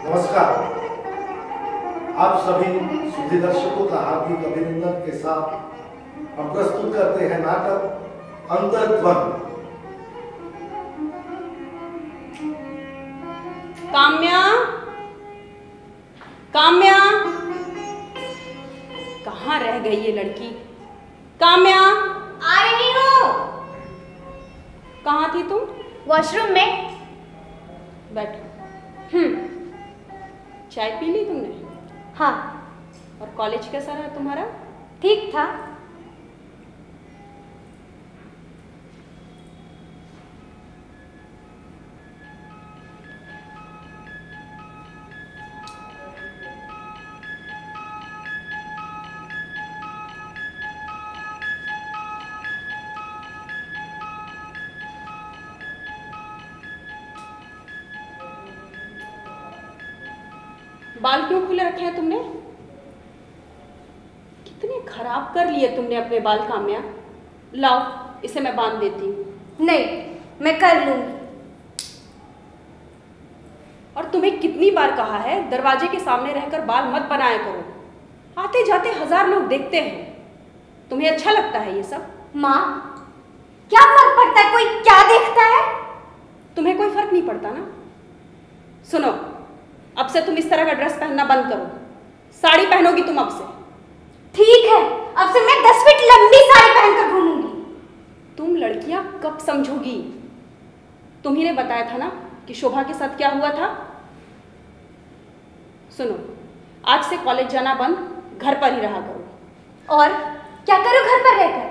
नमस्कार। आप सभी सुधी दर्शकों का हार्दिक अभिनंदन के साथ हम प्रस्तुत करते हैं नाटक अंतर्द्वंद। काम्या, काम्या, कहाँ रह गई ये लड़की? काम्या, आ रही हूँ। कहाँ थी तुम? वॉशरूम में। बैठो। चाय पी ली तुमने? हाँ। और कॉलेज कैसा रहा तुम्हारा? ठीक था। बाल क्यों खुले रखे हैं तुमने? कितने खराब कर लिए तुमने अपने बाल काम्या। लाओ, इसे मैं बांध देती हूँ। नहीं, मैं कर लूंगी। और तुम्हें कितनी बार कहा है दरवाजे के सामने रहकर बाल मत बनाया करो। आते जाते 1000 लोग देखते हैं। तुम्हें अच्छा लगता है ये सब? माँ, क्या फर्क पड़ता है? कोई क्या देखता है? तुम्हें कोई फर्क नहीं पड़ता ना? सुनो, अब से तुम इस तरह का ड्रेस पहनना बंद करो। साड़ी पहनोगी तुम अब से। ठीक है, अब से मैं 10 फीट लंबी साड़ी पहनकर घूमूंगी। तुम लड़कियां कब समझोगी? तुम्ही ने बताया था ना कि शोभा के साथ क्या हुआ था। सुनो, आज से कॉलेज जाना बंद, घर पर ही रहा करो। और क्या करूं घर पर रहकर?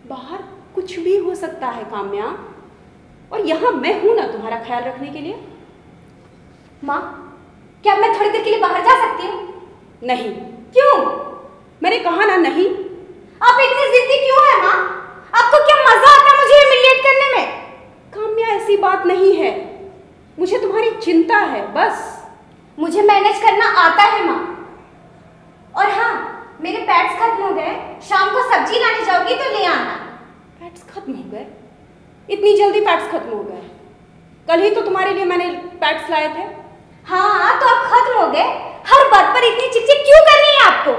बाहर कुछ भी हो सकता है काम्या, और यहां मैं हूं ना तुम्हारा ख्याल रखने के लिए। माँ, क्या मैं थोड़ी देर के लिए बाहर जा सकती हूँ? नहीं। क्यों? मैंने कहा ना नहीं। आप इतनी जिद्दी क्यों है माँ? आपको क्या मजा आता है मुझे ह्यूमिलिएट करने में? काम्या, ऐसी बात नहीं है। मुझे तुम्हारी चिंता है बस। मुझे मैनेज करना आता है माँ। और हाँ, मेरे पैड्स खत्म हो गए। शाम को सब्जी लाने जाओगी तो ले आना। पैड्स खत्म हो गए? इतनी जल्दी पैड्स खत्म हो गए? कल ही तो तुम्हारे लिए मैंने पैड्स लाए थे। हाँ, तो अब खत्म हो गए। हर बात पर इतनी चिक-चिक क्यों करनी है आपको?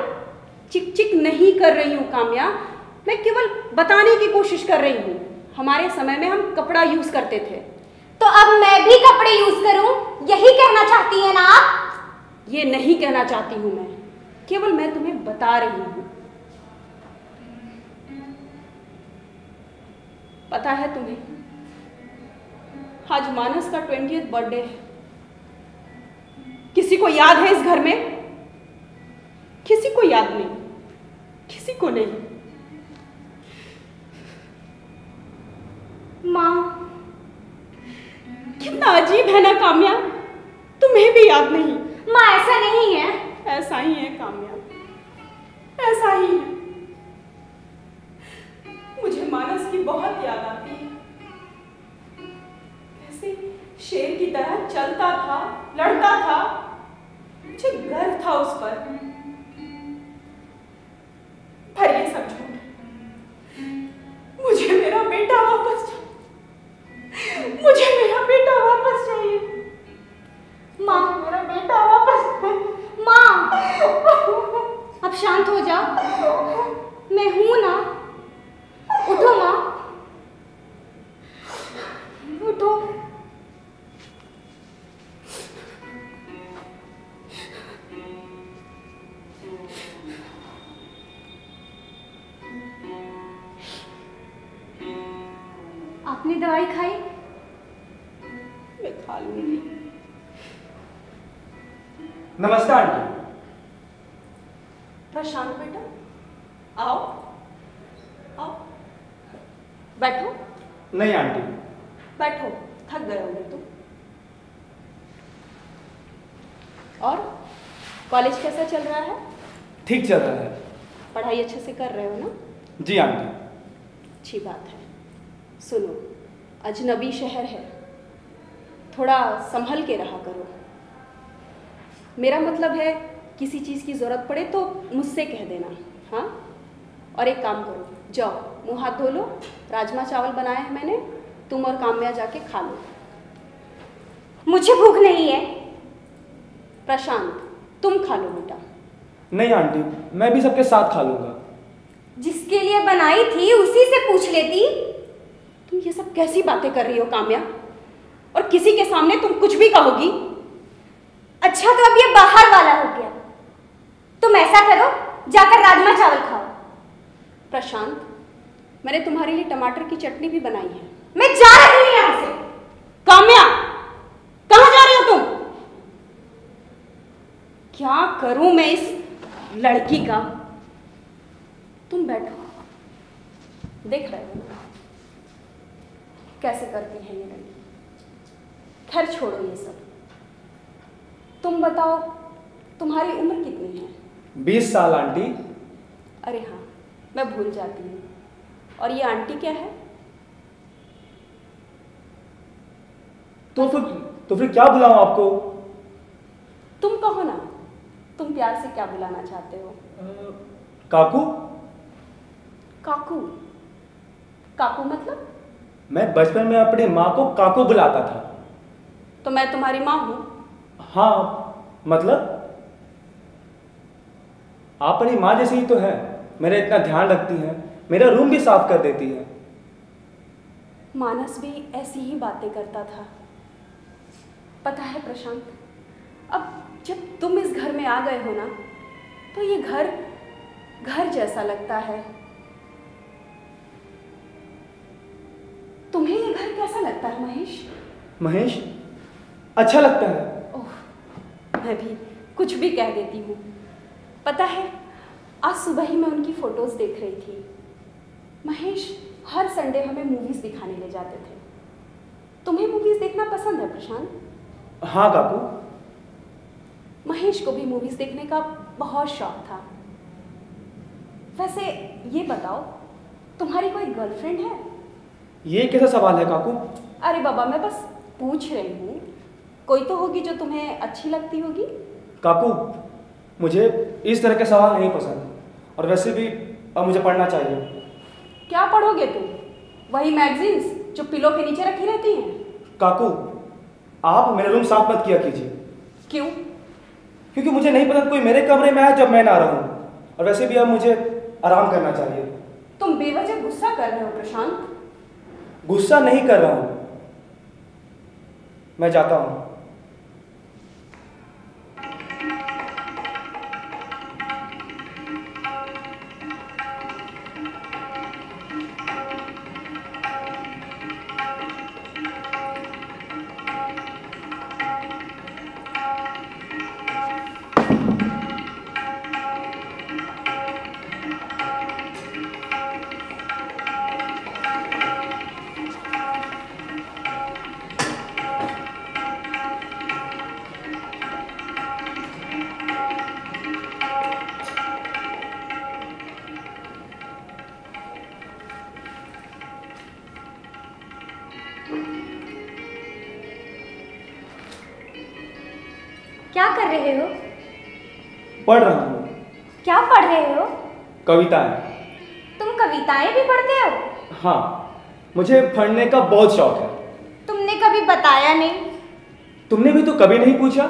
चिक-चिक नहीं कर रही हूँ काम्या, मैं केवल बताने की कोशिश कर रही हूँ। हमारे समय में हम कपड़ा यूज करते थे। तो अब मैं भी कपड़े यूज करूं, यही कहना चाहती है ना आप? ये नहीं कहना चाहती हूँ मैं, केवल मैं तुम्हें बता रही हूँ। पता है तुम्हें, आज मानस का 20th बर्थडे है। किसी को याद है इस घर में? किसी को याद नहीं, किसी को नहीं। माँ, कितना अजीब है ना काम्या, तुम्हें भी याद नहीं। माँ, ऐसा नहीं है। ऐसा ही है काम्या, ऐसा ही है। मुझे मानस की बहुत याद आती है। कैसे शेर की तरह चलता था, लड़ता था। मुझे गर्व था उस पर ये सब झूठ। मुझे मेरा बेटा वापस चाहिए। मुझे मेरा बेटा वापस चाहिए। माँ, मेरा बेटा वापस। माँ, अब शांत हो जाओ। मैं हूं ना। उठो माँ, उठो। आपने दवाई खाई? मैं खा लूंगी। नमस्ते आंटी। प्रशांत बेटा, आओ आओ, बैठो। नहीं आंटी। बैठो, थक गए होंगे तुम। और कॉलेज कैसा चल रहा है? ठीक चल रहा है। पढ़ाई अच्छे से कर रहे हो ना? जी आंटी। अच्छी बात है। सुनो, अजनबी शहर है, थोड़ा संभल के रहा करो। मेरा मतलब है, किसी चीज़ की ज़रूरत पड़े तो मुझसे कह देना। हाँ, और एक काम करो, जाओ मुँह हाथ धो लो। राजमा चावल बनाए हैं मैंने, तुम और काम्या जाके खा लो। मुझे भूख नहीं है। प्रशांत, तुम खा लो बेटा। नहीं आंटी, मैं भी सबके साथ खा लूंगा। जिसके लिए बनाई थी उसी से पूछ लेती। तुम ये सब कैसी बातें कर रही हो काम्या? और किसी के सामने तुम कुछ भी कहोगी? अच्छा तो अब ये बाहर वाला हो गया। तुम ऐसा करो, जाकर राजमा चावल खाओ। प्रशांत, मैंने तुम्हारे लिए टमाटर की चटनी भी बनाई है। मैं जा रही हूँ यहाँ से। काम्या, कहाँ जा रही हो तुम? क्या करूं मैं इस लड़की का? तुम बैठो, देख रहे हो कैसे करती है ये लड़की। खैर छोड़ो ये सब, तुम बताओ तुम्हारी उम्र कितनी है? 20 साल आंटी। अरे हाँ, मैं भूल जाती हूँ। और ये आंटी क्या है? तो फिर क्या बुलाऊं आपको? तुम कहो ना, तुम प्यार से क्या बुलाना चाहते हो? काकू। काकू? काकू मतलब? मैं बचपन में अपने माँ को काकू बुलाता था। तो मैं तुम्हारी माँ हूँ? हाँ, मतलब आप अपनी माँ जैसी ही तो है। मेरा इतना ध्यान रखती हैं, मेरा रूम भी साफ कर देती है। मानस भी ऐसी ही बातें करता था। पता है प्रशांत, अब जब तुम इस घर में आ गए हो ना, तो ये घर जैसा लगता है। तुम्हें ये घर कैसा लगता है महेश? महेश, अच्छा लगता है। ओह, मैं भी कुछ भी कह देती हूँ। पता है, आज सुबह ही मैं उनकी फोटोज देख रही थी। महेश हर संडे हमें मूवीज दिखाने ले जाते थे। तुम्हें मूवीज देखना पसंद है प्रशांत? हाँ काकू। महेश को भी मूवीज देखने का बहुत शौक था। वैसे ये बताओ, तुम्हारी कोई गर्लफ्रेंड है? ये कैसा सवाल है काकू? अरे बाबा, मैं बस पूछ रही हूँ। कोई तो होगी जो तुम्हें अच्छी लगती होगी। काकू, मुझे इस तरह के सवाल नहीं पसंद। और वैसे भी अब मुझे पढ़ना चाहिए। क्या पढ़ोगे तुम? वही मैगजीन्स जो पिलो के नीचे रखी रहती हैं? काकू, आप मेरा रूम साफ मत किया कीजिए। क्यों? क्योंकि मुझे नहीं पसंद कोई मेरे कमरे में आए जब मैं ना रहूं। और वैसे भी अब मुझे आराम करना चाहिए। तुम बेवजह गुस्सा कर रहे हो प्रशांत। गुस्सा नहीं कर रहा हूं, मैं जाता हूं। क्या कर रहे हो? पढ़ रहा हूं। क्या पढ़ रहे हो? कविताएं। तुम कविताएं भी पढ़ते हो? हाँ, मुझे पढ़ने का बहुत शौक है। तुमने कभी बताया नहीं। तुमने भी तो कभी नहीं पूछा।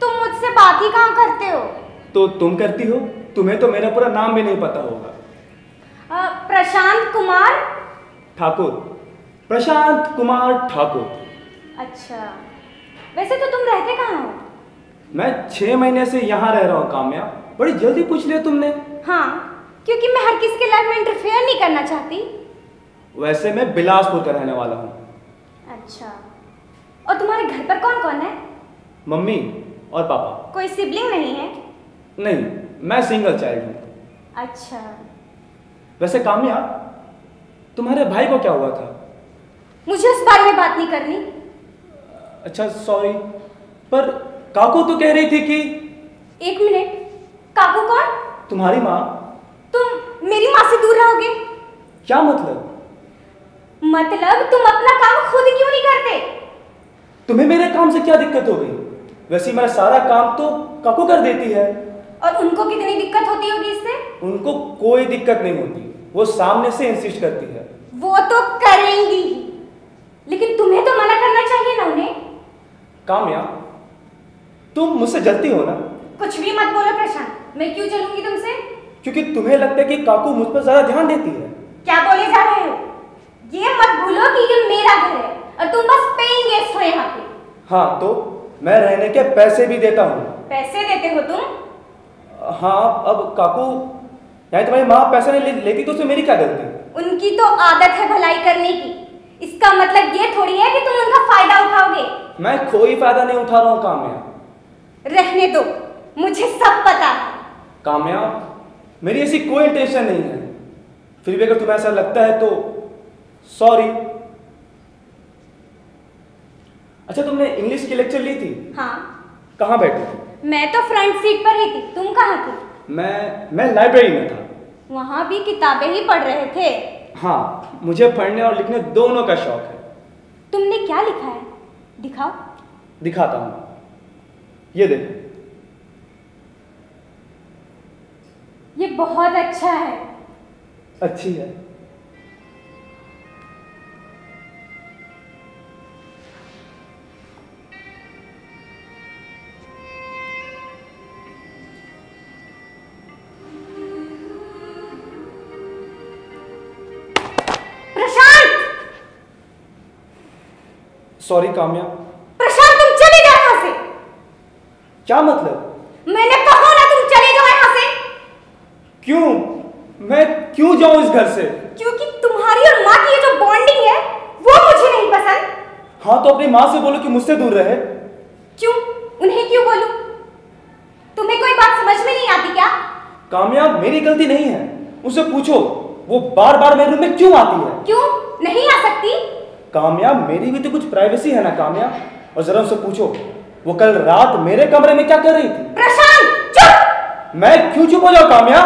तुम मुझसे बात ही कहाँ करते हो? तो तुम करती हो। तुम्हें तो मेरा पूरा नाम भी नहीं पता होगा। प्रशांत कुमार ठाकुर। प्रशांत कुमार ठाकुर। अच्छा, वैसे तो तुम रहते कहाँ हो? मैं 6 महीने से यहाँ रह रहा हूँ काम्या। बड़ी जल्दी पूछ लिया तुमने। हाँ, क्योंकि मैं हर किसी के लाइफ में इंटरफेयर नहीं करना चाहती। वैसे मैं बिलासपुर का रहने वाला हूँ। अच्छा, और तुम्हारे घर पर कौन कौन है? मम्मी और पापा। कोई सिबलिंग नहीं है? नहीं, मैं सिंगल चाइल्ड हूँ। अच्छा। वैसे काम्या, तुम्हारे भाई को क्या हुआ था? मुझे उस बारे में बात नहीं करनी। अच्छा सॉरी, पर काकू तो कह रही थी कि। एक मिनट, काकू कौन? तुम्हारी माँ। तुम मेरी माँ से दूर रहोगे? क्या मतलब? मतलब तुम अपना काम खुद क्यों नहीं करते? तुम्हें मेरे काम से क्या दिक्कत हो गई? वैसे मेरा सारा काम तो काकू कर देती है। और उनको कितनी दिक्कत होती होगी इससे? उनको कोई दिक्कत नहीं होती, वो सामने से इंसिस्ट करती है। वो तो करेंगी, लेकिन तुम्हें तो मना करना चाहिए ना उन्हें। काम्या, तुम मुझसे जलती हो ना? कुछ भी मत बोलो प्रशांत, मैं क्यों चलूंगी तुमसे? क्योंकि तुम्हें लगता है कि काकू मुझ पर ज्यादा ध्यान देती है। क्या बोले जा रहे हो? ये मत भूलो कि ये मेरा घर है और तुम बस पेइंग गेस्ट हो यहाँ पे। हाँ तो मैं रहने के पैसे भी देता हूँ। पैसे देते हो तुम? हाँ, अब काकू यानी तुम्हारी माँ पैसे नहीं लेती तो उसमें मेरी क्या गलती? उनकी तो आदत है भलाई करने की, इसका मतलब ये थोड़ी है कि तुम उनका फायदा उठाओगे। मैं कोई फायदा नहीं उठा रहा हूँ काम्या। रहने दो, मुझे सब पता है। काम्या, मेरी ऐसी कोई इंटेंशन नहीं है, फिर भी अगर तुम्हें ऐसा लगता है तो सॉरी। अच्छा, तुमने इंग्लिश की लेक्चर ली थी? हाँ। कहाँ बैठी थी? मैं तो फ्रंट सीट पर ही थी, तुम कहाँ थी? मैं लाइब्रेरी में था। वहां भी किताबें ही पढ़ रहे थे? हाँ, मुझे पढ़ने और लिखने दोनों का शौक है। तुमने क्या लिखा है, दिखाओ। दिखाता हूँ, ये देखो। ये बहुत अच्छा है। अच्छी है। सॉरी काम्या। प्रशांत, तुम चले जाओ यहाँ से। क्या मतलब? मैंने कहा ना तुम चले जाओ यहाँ से। क्यों? मैं क्यों जाऊं इस घर से? क्योंकि तुम्हारी और माँ की ये जो बॉन्डिंग है वो मुझे नहीं पसंद। हाँ तो अपनी माँ से बोलो कि मुझसे दूर रहे। क्यों? उन्हें क्यों बोलूं? तुम्हें कोई बात समझ में नहीं आती क्या? काम्या, मेरी गलती नहीं है, उससे पूछो वो बार बार मेरे रूम में क्यों आती है। क्यों नहीं आ सकती? काम्या, मेरी भी तो कुछ प्राइवेसी है ना काम्या। और जरा उससे पूछो वो कल रात मेरे कमरे में क्या कर रही थी। प्रशांत चुप। मैं क्यों चुप हो जाऊं काम्या?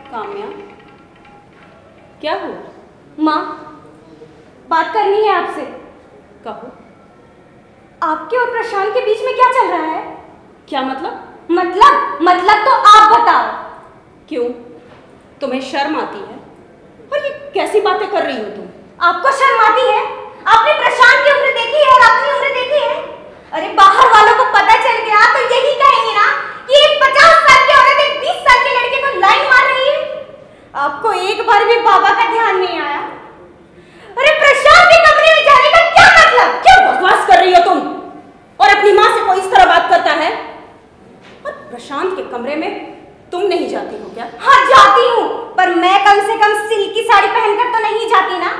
काम्या, क्या हुआ? माँ, बात करनी है आपसे। कहो। आपके और प्रशांत के बीच में क्या चल रहा है? क्या मतलब? मतलब तो आप बताओ। क्यों, तुम्हें शर्म आती है? और ये कैसी बातें कर रही हो तुम? आपको शर्म आती है? आपने प्रशांत की उम्र देखी है और अपनी उम्र देखी है? अरे बाहर वालों को पता चल गया तो यही कहेंगे ना कि 50 साल की औरत एक 20 साल के लड़के को लाइन मार रही है। आपको एक बार भी बाबा का ध्यान नहीं आया? अरे प्रशांत के कमरे में जाने का क्या मतलब? क्या बकवास कर रही हो तुम? और अपनी माँ से कोई इस तरह बात करता है? और प्रशांत के कमरे में तुम नहीं जाती हो क्या? हाँ जाती हूँ, पर मैं कम से कम सिल्क की साड़ी पहनकर तो नहीं जाती ना।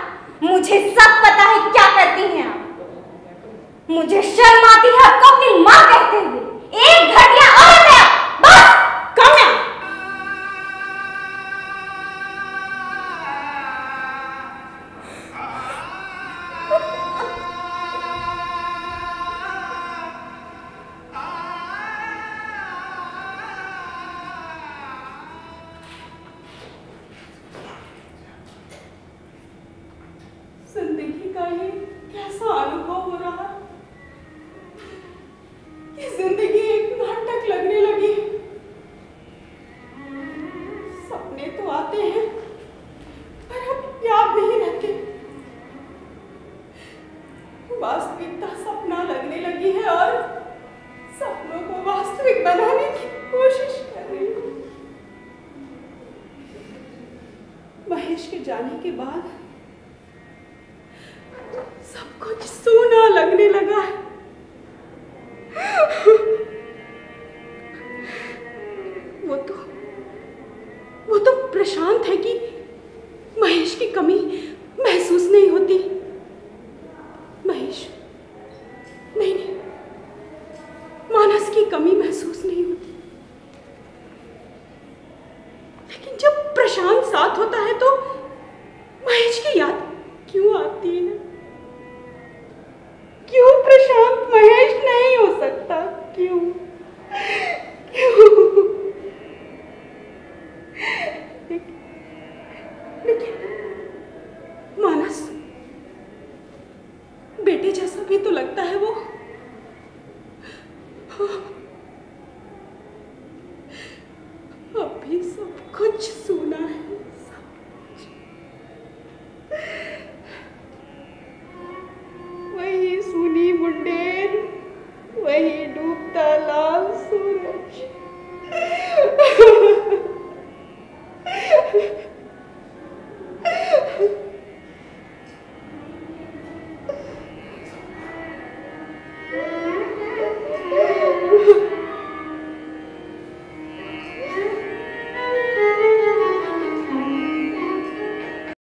मुझे सब पता है क्या करती हैं आप। मुझे शर्म आती है आपको अपनी माँ कहते हुए। एक घटिया औरत है आप। बस। काम्या, जिंदगी का ये कैसा अनुभव हो रहा है? ये जिंदगी एक नाटक लगने लगी। सपने तो आते हैं पर अब याद नहीं रहते। वास्तविकता सपना लगने लगी है और सपनों को वास्तविक बनाने की कोशिश कर रही हूँ। महेश के जाने के बाद सब कुछ सूना लगने लगा है। वो तो प्रशांत है कि महेश की कमी